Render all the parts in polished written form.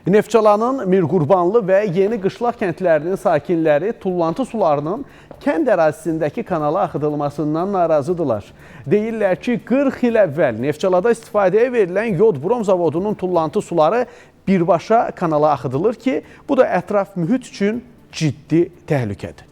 Neftçalanın Mirqurbanlı və Yeni Qışlaq kəndlərinin sakinləri tullantı sularının kənd ərazisindəki kanala axıdılmasından narazıdırlar. Deyirlər ki, 40 il əvvəl Neftçalada istifadəyə verilən yod brom zavodunun tullantı suları birbaşa kanala axıdılır ki, bu da ətraf mühit üçün ciddi təhlükədir.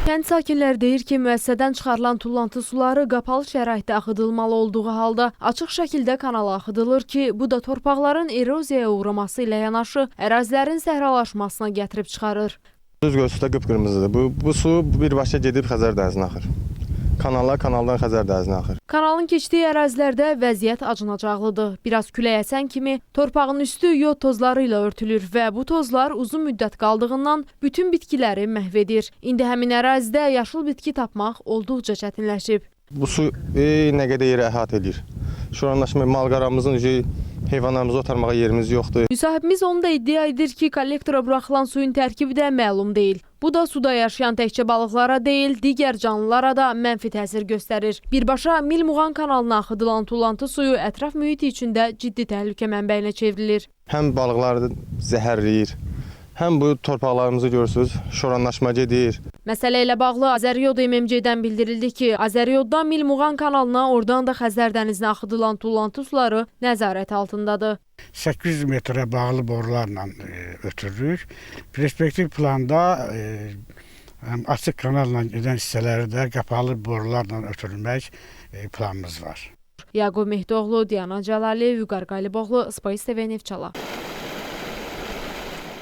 Kənd sakinləri deyir ki, müəssisədən çıxarılan tullantı suları qapalı şəraitdə axıdılmalı olduğu halda açıq şəkildə kanala axıdılır ki, bu da torpaqların eroziyaya uğraması ilə yanaşı ərazilərin səhralaşmasına gətirib çıxarır. Düz görsüdə qıpqırmızıdır. Bu su birbaşa gedib Xəzər dənizinə axır. Kanaldan Xəzər dənizinə axır. Kanalın keçdiyi ərazilərdə vəziyyət acınacaqlıdır. Biraz külək əsən kimi torpağın üstü yod tozları ilə örtülür və bu tozlar uzun müddət qaldığından bütün bitkiləri məhv edir. İndi həmin ərazidə yaşıl bitki tapmaq olduqca çətinləşib. Bu su nə qədər yeri əhatə edir. Şu anda şimdi malqaramızın heyvanlarımızı otarmağa yerimiz yoxdur. Müsahibimiz onu da iddia edir ki, kollektora buraxılan suyun tərkibi də məlum deyil. Bu da suda yaşayan təkcə balıqlara deyil, digər canlılara da mənfi təsir göstərir. Birbaşa Milmuğan kanalına axıdılan tullantı suyu ətraf mühiti içində ciddi təhlükə mənbəyinə çevrilir. Həm balıqları zəhərləyir, həm bu torpaqlarımızı görürsünüz, şoranlaşma gedir. Məsələ ilə bağlı Azəriyod MMC-dən bildirildi ki, Azəriyoddan Milmuğan kanalına, oradan da Xəzər dənizinə axıdılan tullantı suları nəzarət altındadır. 800 metrə bağlı borularla ötürülür. Perspektiv planda açıq kanalla gedən hissələri də qapalı borularla ötürülmək planımız var. Yaqub Mehdoğlu, Diana Cəlali, Vüqar Qaliboğlu, Space TV Neftçala.